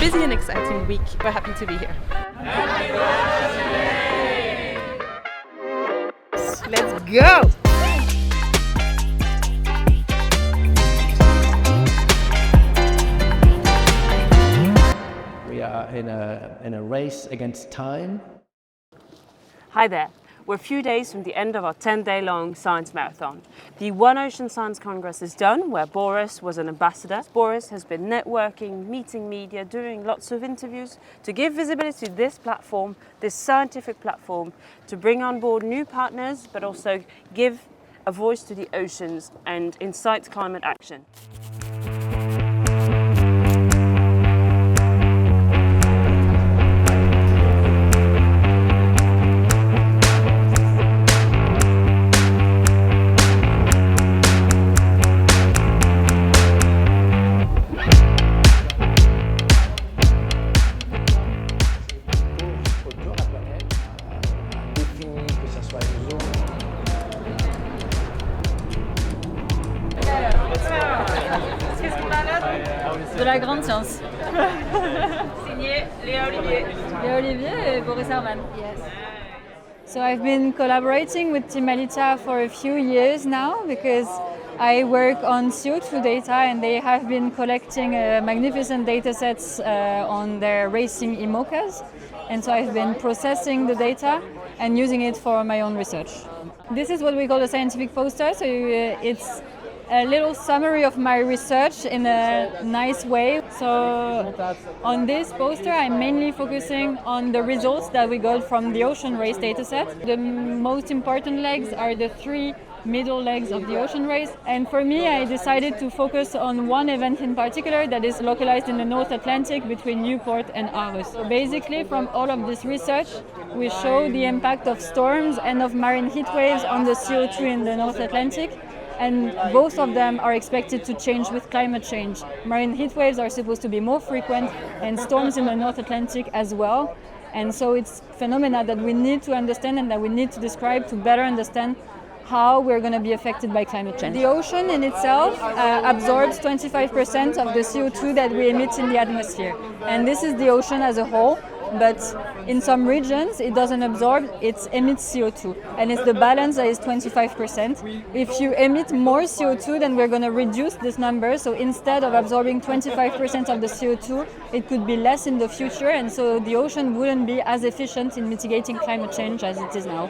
busy and exciting week. We're happy to be here. Happy birthday! Let's go! We are in a race against time. Hi there. We're a few days from the end of our 10-day-long science marathon. The One Ocean Science Congress is done, where Boris was an ambassador. Boris has been networking, meeting media, doing lots of interviews to give visibility to this platform, this scientific platform, to bring on board new partners, but also give a voice to the oceans and incite climate action. De la grande science. Signé Léa Olivier. Léa Olivier et Boris Herman. Yes. So I've been collaborating with Team Malizia for a few years now because I work on CO2 data and they have been collecting magnificent data sets on their racing IMOCAs. And so I've been processing the data and using it for my own research. This is what we call a scientific poster. So it's a little summary of my research in a nice way. So on this poster, I'm mainly focusing on the results that we got from the ocean race dataset. The most important legs are the three middle legs of the ocean race. And for me, I decided to focus on one event in particular that is localized in the North Atlantic between Newport and Aarhus. So basically, from all of this research, we show the impact of storms and of marine heat waves on the CO2 in the North Atlantic. And both of them are expected to change with climate change. Marine heat waves are supposed to be more frequent and storms in the North Atlantic as well. And so it's phenomena that we need to understand and that we need to describe to better understand how we're going to be affected by climate change. The ocean in itself absorbs 25% of the CO2 that we emit in the atmosphere. And this is the ocean as a whole. But in some regions it doesn't absorb, it emits CO2, and it's the balance that is 25%. If you emit more CO2, then we're going to reduce this number, so instead of absorbing 25% of the CO2, it could be less in the future, and so the ocean wouldn't be as efficient in mitigating climate change as it is now.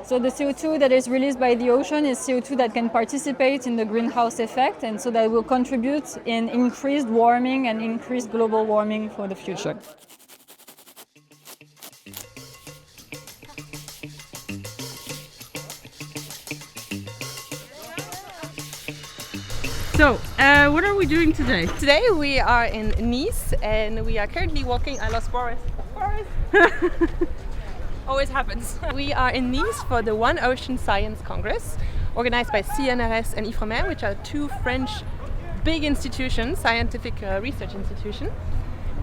So the CO2 that is released by the ocean is CO2 that can participate in the greenhouse effect, and so that will contribute in increased warming and increased global warming for the future. So, what are we doing today? Today we are in Nice and we are currently walking. I lost Boris. Boris! Always happens. We are in Nice for the One Ocean Science Congress, organized by CNRS and IFREMER, which are two French big institutions, scientific research institutions.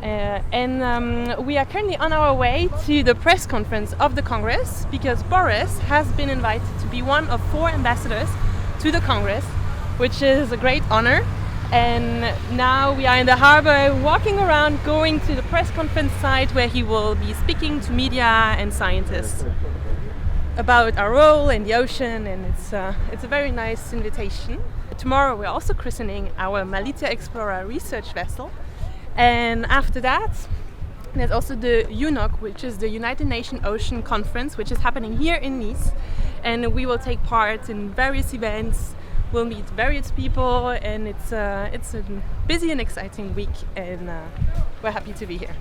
And we are currently on our way to the press conference of the Congress because Boris has been invited to be one of 4 ambassadors to the Congress, which is a great honor. And now we are in the harbor, walking around, going to the press conference site where he will be speaking to media and scientists about our role in the ocean, and it's a very nice invitation. Tomorrow we're also christening our Malizia Explorer research vessel, and after that there's also the UNOC, which is the United Nations Ocean Conference, which is happening here in Nice, and we will take part in various events. We'll meet various people, and it's a busy and exciting week, and we're happy to be here.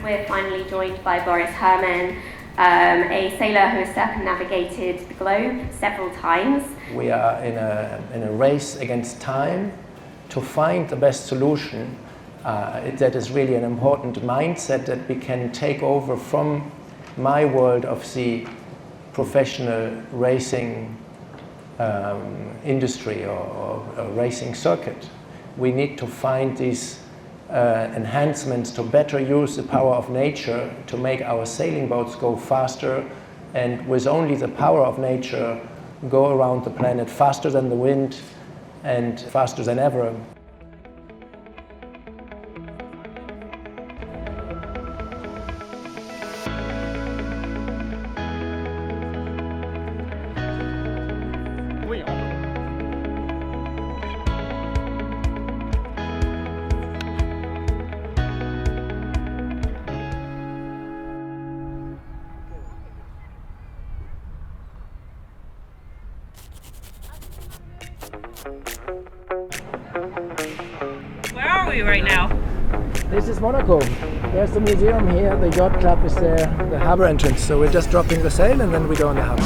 We're finally joined by Boris Herman, a sailor who has circumnavigated the globe several times. We are in a race against time to find the best solution. That is really an important mindset that we can take over from my world of the professional racing industry or racing circuit. We need to find these enhancements to better use the power of nature to make our sailing boats go faster, and with only the power of nature go around the planet faster than the wind and faster than ever. Where are we right now? This is Monaco. There's the museum here, the yacht club is there, the harbour entrance. So we're just dropping the sail and then we go on the harbour.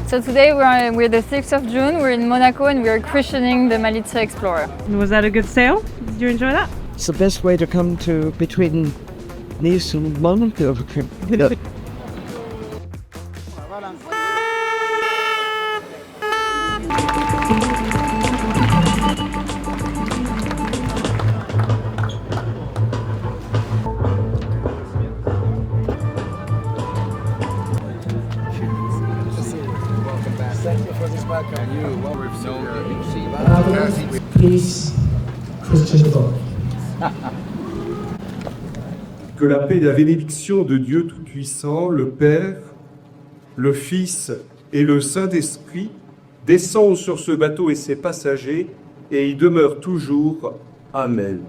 So today we're the 6th of June, we're in Monaco and we're christening the Malizia Explorer. Was that a good sail? Did you enjoy that? It's the best way to come to between Nice and Monaco. Thank you for this welcome. And you, well, please, Christian God. Que la paix et la bénédiction de Dieu Tout-Puissant, le Père, le Fils et le Saint-Esprit descendent sur ce bateau et ses passagers et y demeurent toujours. Amen.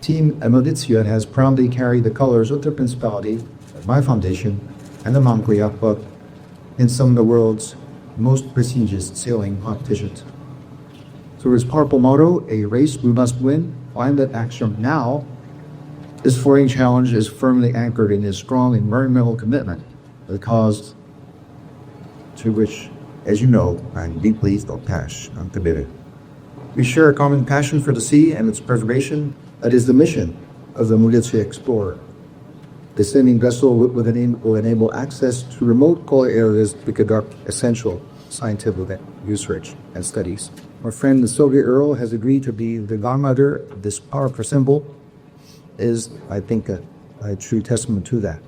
Team Malizia has proudly carried the colors of the Principality, my foundation, and the Monaco Club in some of the world's most prestigious sailing competitions. Through his powerful motto, a race we must win, find that action now, this foreign challenge is firmly anchored in his strong environmental commitment to the cause to which, as you know, I'm deeply attached and committed. We share a common passion for the sea and its preservation. That is the mission of the Malizia Explorer. The sailing vessel will enable access to remote polar areas to conduct essential scientific research and studies. Our friend the Soviet Earl has agreed to be the godmother of this powerful symbol, is, I think, a true testament to that.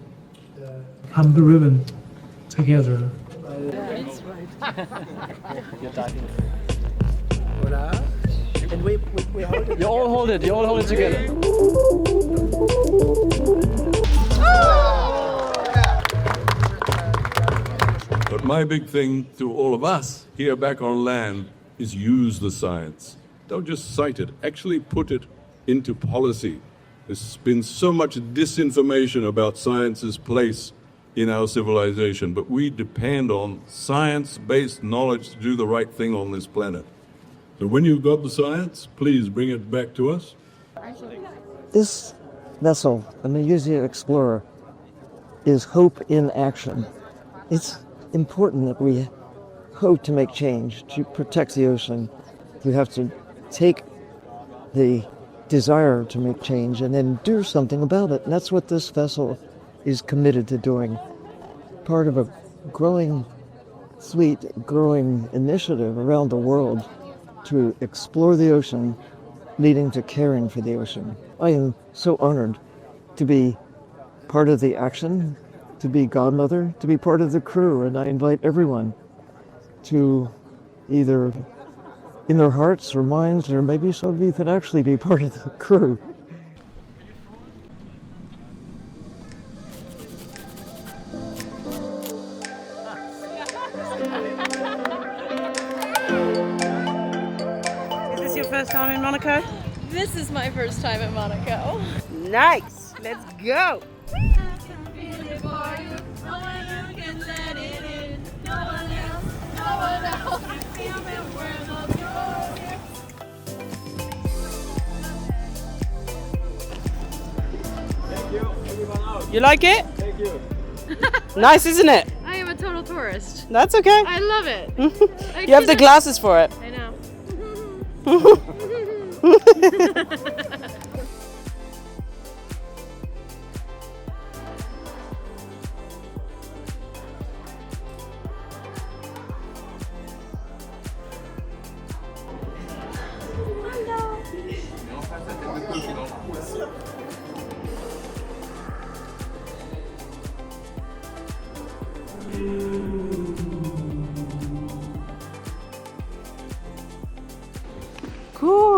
Hang the ribbon together. Voilà. And we hold it. You all hold it together. But my big thing to all of us here back on land is use the science. Don't just cite it, actually put it into policy. There's been so much disinformation about science's place in our civilization, but we depend on science-based knowledge to do the right thing on this planet. So when you've got the science, please bring it back to us. This vessel, the Malizia Explorer, is hope in action. It's important that we hope to make change, to protect the ocean. We have to take the desire to make change and then do something about it. And that's what this vessel is committed to doing. Part of a growing fleet, growing initiative around the world to explore the ocean, leading to caring for the ocean. I am so honored to be part of the action, to be godmother, to be part of the crew, and I invite everyone to either in their hearts or minds, or maybe some of you can actually be part of the crew. Is this your first time in Monaco? This is my first time in Monaco. Nice! Let's go! You like it? Thank you. Nice, isn't it? I am a total tourist. That's okay. I love it. You have the glasses for it. I know.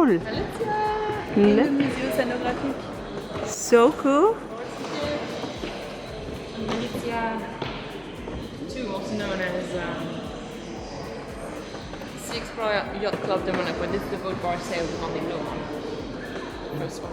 cool. Malizia in the Museum Scénographique. So cool. Malizia 2, also known as Sea Explorer Yacht Club de Monaco. This is the boat bar sailed on the Vendée. First one.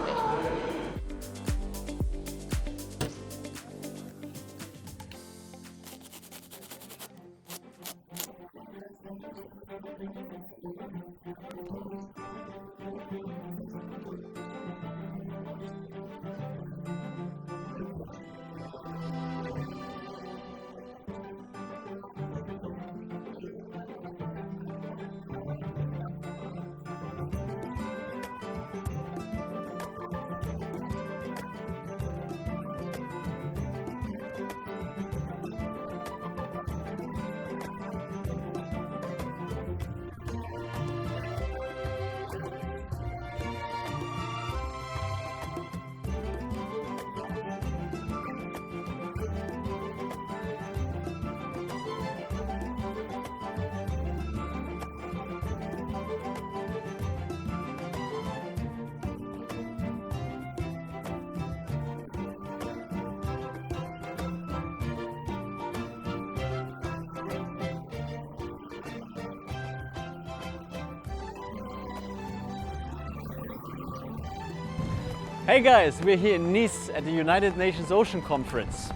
Hey guys, we're here in Nice at the United Nations Ocean Conference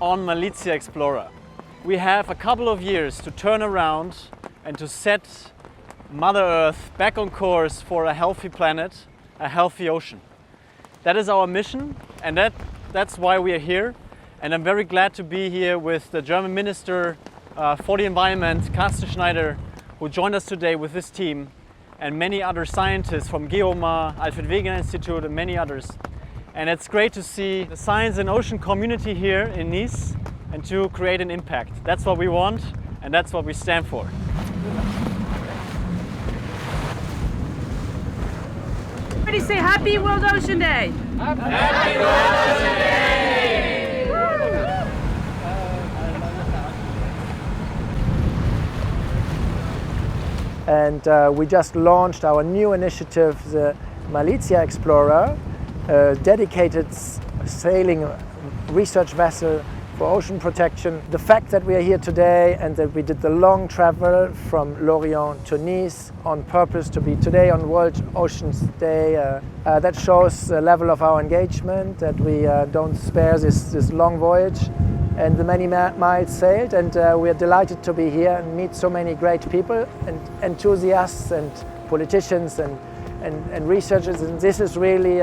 on Malizia Explorer. We have a couple of years to turn around and to set Mother Earth back on course for a healthy planet, a healthy ocean. That is our mission, and that's why we are here. And I'm very glad to be here with the German Minister for the Environment, Carsten Schneider, who joined us today with this team, and many other scientists from GEOMA, Alfred Wegener Institute, and many others. And it's great to see the science and ocean community here in Nice and to create an impact. That's what we want, and that's what we stand for. Everybody say Happy World Ocean Day! Happy World Ocean Day! And we just launched our new initiative, the Malizia Explorer, a dedicated sailing research vessel for ocean protection. The fact that we are here today and that we did the long travel from Lorient to Nice on purpose to be today on World Oceans Day, that shows the level of our engagement, that we don't spare this long voyage and the many miles sailed, and we are delighted to be here and meet so many great people and enthusiasts and politicians and researchers, and this is really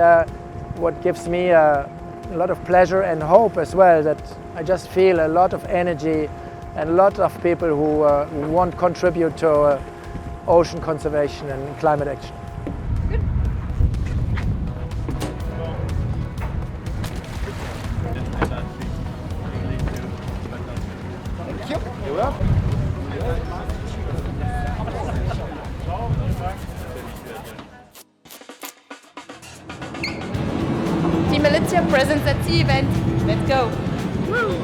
what gives me a lot of pleasure and hope as well, that I just feel a lot of energy and a lot of people who want to contribute to ocean conservation and climate action. Team Malizia presents at the event. Let's go! Woo.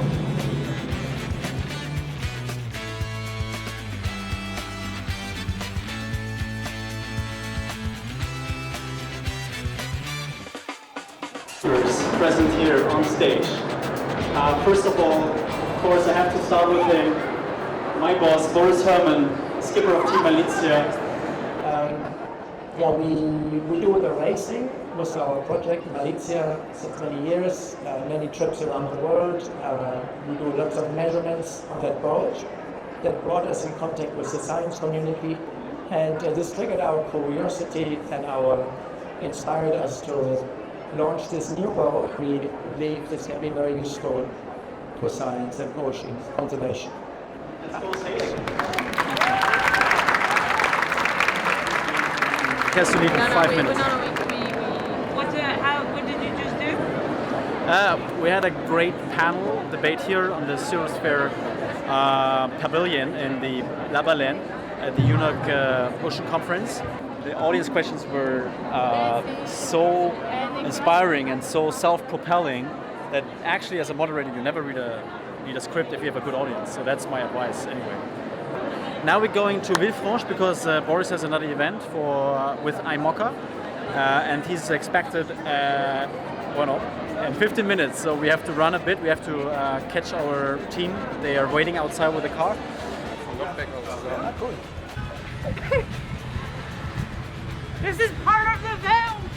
Present here on stage. First of all, of course, I have to start with him. My boss, Boris Herrmann, skipper of Team Malizia. We do the racing with our project Malizia since many years, many trips around the world. We do lots of measurements on that boat. That brought us in contact with the science community, and this triggered our curiosity and inspired us to launch this new boat. We believe this can be very useful for science and ocean conservation. Let's go sailing. Yes, you need 5 minutes. What did you just do? We had a great panel debate here on the Zerosphere pavilion in the La Baleine at the UNOC Ocean Conference. The audience questions were so inspiring and so self-propelling that actually, as a moderator, you never read a script if you have a good audience. So that's my advice anyway. Now we're going to Villefranche because Boris has another event with IMOCA, and he's expected in 15 minutes. So we have to run a bit. We have to catch our team. They are waiting outside with the car. This is part of the film!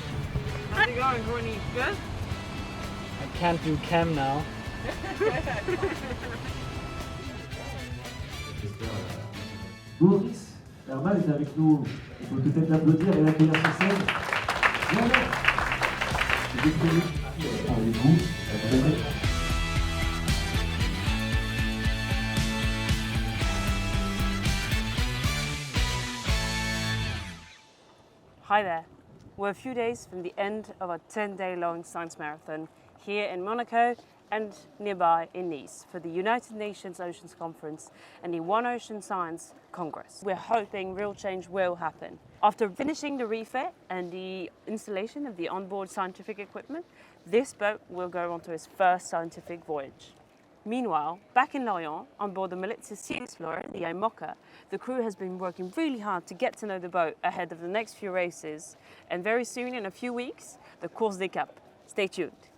How's it going, Courtney? Good? I can't do cam now. Boris Herman est avec nous. Il faut peut-être l'applaudir et l'accueillir sur scène. Voilà. Avec vous. Hi there. We're a few days from the end of our 10-day-long science marathon here in Monaco and nearby in Nice for the United Nations Oceans Conference and the One Ocean Science Congress. We're hoping real change will happen. After finishing the refit and the installation of the onboard scientific equipment, this boat will go on to its first scientific voyage. Meanwhile, back in Lorient, on board the Malizia Flore, the IMOCA, the crew has been working really hard to get to know the boat ahead of the next few races, and very soon, in a few weeks, the Course des Caps. Stay tuned.